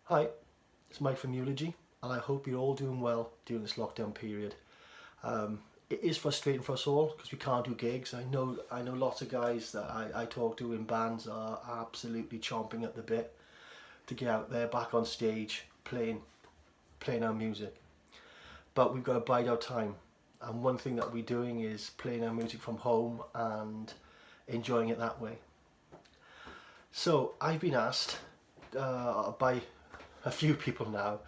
Hi, it's Mike from EULOGY, and I hope you're all doing well during this lockdown period. It is frustrating for us all because we can't do gigs. I know lots of guys that I talk to in bands are absolutely chomping at the bit to get out there back on stage playing our music. But we've got to bide our time, and one thing that we're doing is playing our music from home and enjoying it that way. So I've been asked by a few people now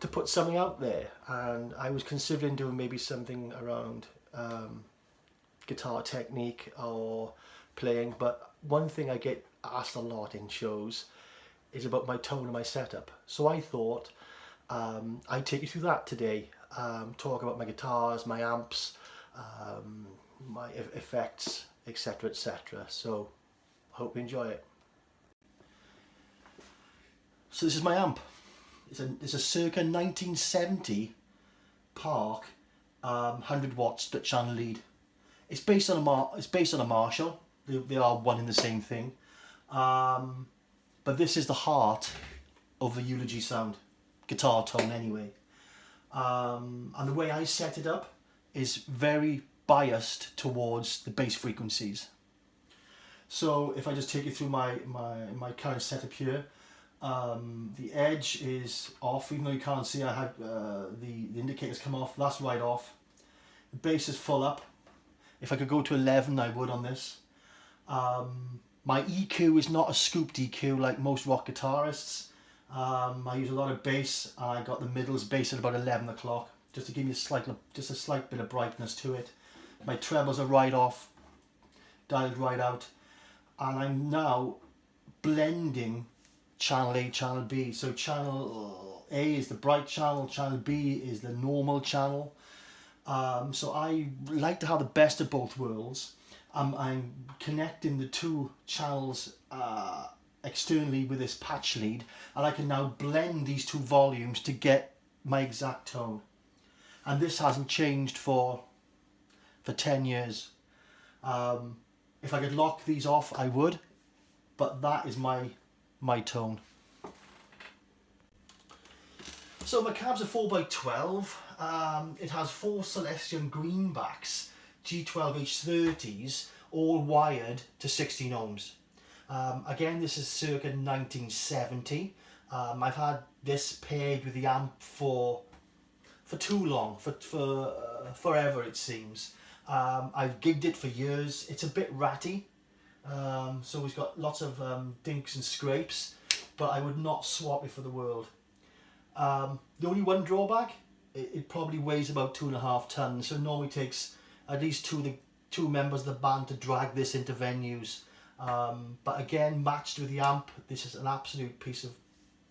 to put something out there, and I was considering doing maybe something around guitar technique or playing, but one thing I get asked a lot in shows is about my tone and my setup. So I thought I'd take you through that today, talk about my guitars, my amps, my effects, etc, etc. So hope you enjoy it. So this is my amp. It's a circa 1970 Park 100 watts Dutch channel lead. It's based on a Marshall. They are one and the same thing. But this is the heart of the EULOGY sound, guitar tone anyway. And the way I set it up is very biased towards the bass frequencies. So if I just take you through my current setup here, the edge is off, even though you can't see. I have the indicators come off. That's right off. The bass is full up. If I could go to 11, I would on this. My EQ is not a scooped EQ like most rock guitarists. I use a lot of bass. I got the middles bass at about 11 o'clock, just to give me a slight bit of brightness to it. My trebles are right off, dialed right out, and I'm now blending channel A, channel B. So channel A is the bright channel, channel B is the normal channel. So I like to have the best of both worlds. I'm connecting the two channels externally with this patch lead, and I can now blend these two volumes to get my exact tone. And this hasn't changed for 10 years. If I could lock these off, I would, but that is my tone. So my cab's a 4x12. It has 4 Celestion greenbacks G12H30s, all wired to 16 ohms. Again, this is circa 1970. I've had this paired with the amp for too long, for forever it seems. I've gigged it for years. It's a bit ratty, so it's got lots of dinks and scrapes, but I would not swap it for the world. The only one drawback, it probably weighs about 2.5 tons, so it normally takes at least two members of the band to drag this into venues. But again, matched with the amp, this is an absolute piece of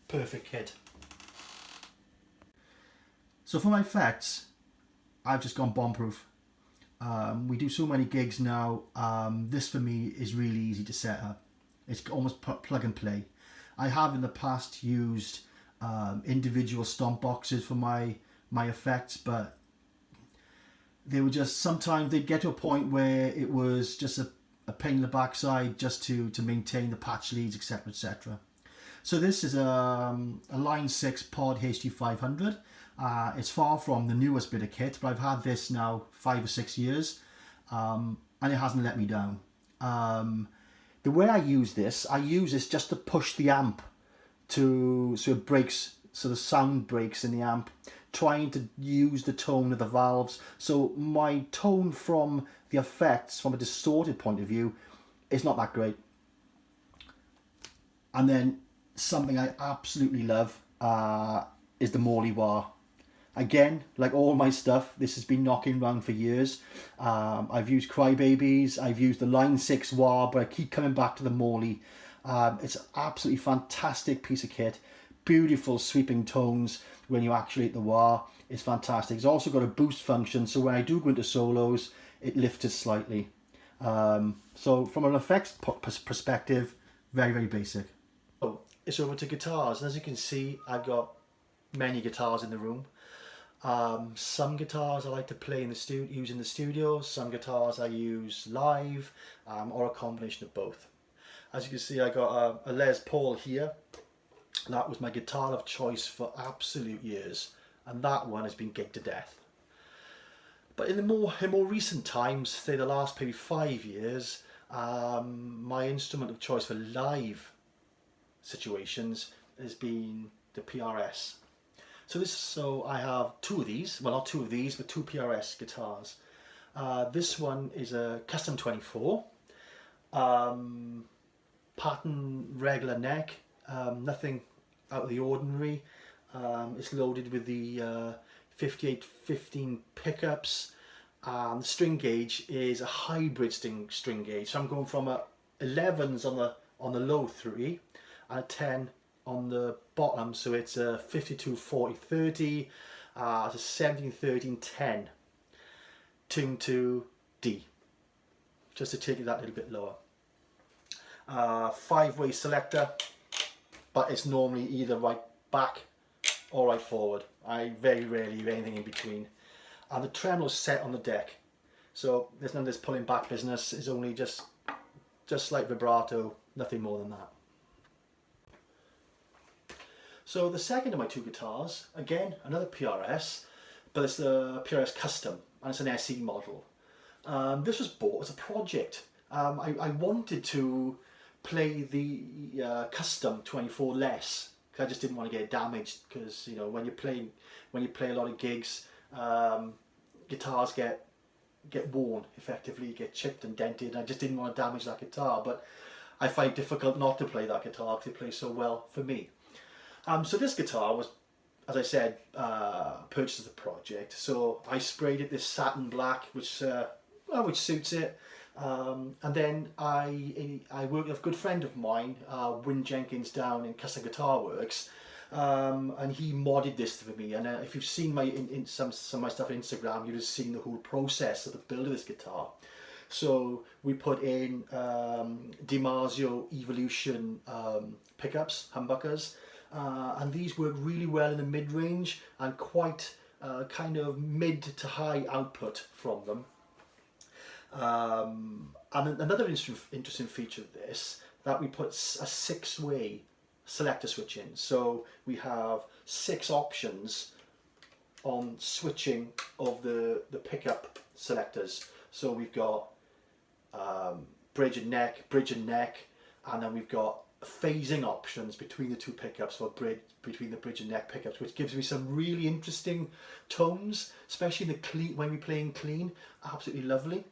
perfect kit. So for my effects, I've just gone bomb-proof. We do so many gigs now. This for me is really easy to set up. It's almost plug and play. I have in the past used individual stomp boxes for my effects, but they were just, sometimes they'd get to a point where it was just a pain in the backside just to maintain the patch leads, etc, etc. So this is a Line 6 Pod HD500. It's far from the newest bit of kit, but I've had this now 5 or 6 years, and it hasn't let me down. The way I use this just to push the amp so it breaks, so the sound breaks in the amp, trying to use the tone of the valves. So my tone from the effects, from a distorted point of view, is not that great. And then something I absolutely love is the Morley wah. Again, like all my stuff, this has been knocking around for years. I've used Crybabies, I've used the Line 6 wah, but I keep coming back to the Morley. It's an absolutely fantastic piece of kit. Beautiful sweeping tones when you actuate the wah. It's fantastic. It's also got a boost function, so when I do go into solos, it lifts it slightly. So from an effects perspective, very, very basic. So it's over to guitars, and as you can see, I've got many guitars in the room. Some guitars I like to play in the use in the studio, some guitars I use live, or a combination of both. As you can see, I got a Les Paul here. That was my guitar of choice for absolute years, and that one has been gigged to death. But in more recent times, say the last maybe 5 years, my instrument of choice for live situations has been the PRS. So I have two of these, well not two of these, but two PRS guitars. This one is a Custom 24, pattern regular neck, nothing out of the ordinary. It's loaded with the 5815 pickups. The string gauge is a hybrid string gauge, so I'm going from a 11s on the low 3 and a 10 on the bottom, so it's a 52 40 30, it's a 17 13 10 tuned to D, just to take it that little bit lower. 5-way selector, but it's normally either right back or right forward. I very rarely do anything in between. And the tremolo's set on the deck, so there's none of this pulling back business. It's only just like vibrato, nothing more than that. So the second of my two guitars, again another PRS, but it's the PRS Custom, and it's an SE model. This was bought as a project. I wanted to play the Custom 24 less, because I just didn't want to get it damaged, because you know when you play a lot of gigs, guitars get worn effectively, get chipped and dented, and I just didn't want to damage that guitar. But I find it difficult not to play that guitar because it plays so well for me. So this guitar was, as I said, purchased as a project. So I sprayed it this satin black, which suits it. And then I worked with a good friend of mine, Wyn Jenkins, down in Custom Guitar Works, and he modded this for me. And if you've seen some of my stuff on Instagram, you've just seen the whole process of the build of this guitar. So we put in DiMarzio Evolution pickups, humbuckers. And these work really well in the mid-range and quite kind of mid to high output from them. And another interesting feature of this, that we put a 6-way selector switch in. So we have 6 options on switching of the pickup selectors. So we've got bridge and neck, and then we've got phasing options between the two pickups for between the bridge and neck pickups, which gives me some really interesting tones, especially in the clean, when we're playing clean. Absolutely lovely.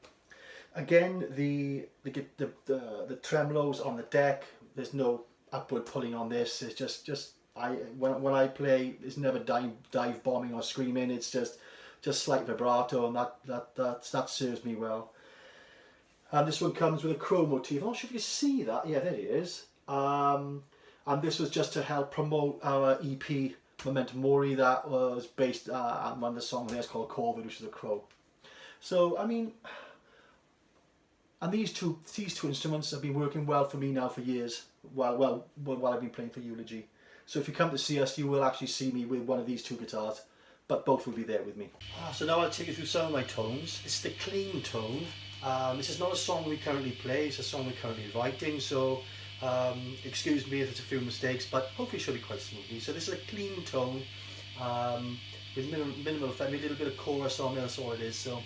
Again, the tremolos on the deck, there's no upward pulling on this. It's just when I play, it's never dive bombing or screaming. It's just slight vibrato, and that serves me well. And this one comes with a crow motif. I'm not sure if you can see that. Yeah, there it is. And this was just to help promote our EP Memento Mori, that was based on one of the songs there. It's called Corvid, which is a crow. So I mean, and these two instruments have been working well for me now for years, while I've been playing for EULOGY. So if you come to see us, you will actually see me with one of these two guitars, but both will be there with me. So now I'll take you through some of my tones. It's the clean tone. This is not a song we currently play, it's a song we're currently writing, so excuse me if there's a few mistakes, but hopefully it should be quite smoothly. So this is a clean tone with minimal effect, maybe a little bit of chorus on there, that's all it is. So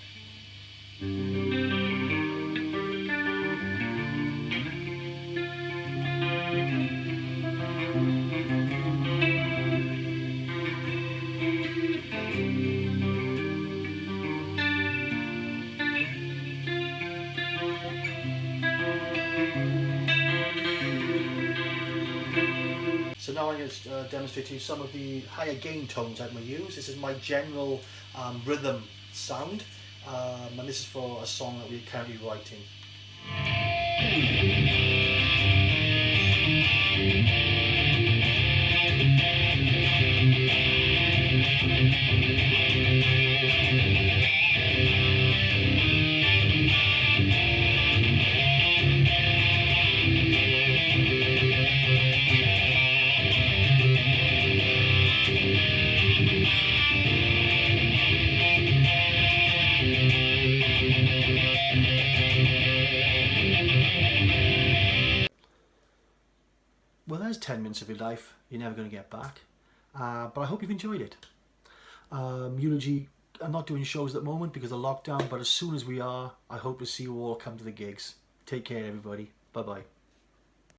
So now I'm going to demonstrate to you some of the higher gain tones I'm going to use. This is my general rhythm sound, and this is for a song that we're currently writing. Well, just 10 minutes of your life you're never going to get back. But I hope you've enjoyed it. Eulogy, I'm not doing shows at the moment because of lockdown, but as soon as we are, I hope to see you all come to the gigs. Take care, everybody. Bye-bye.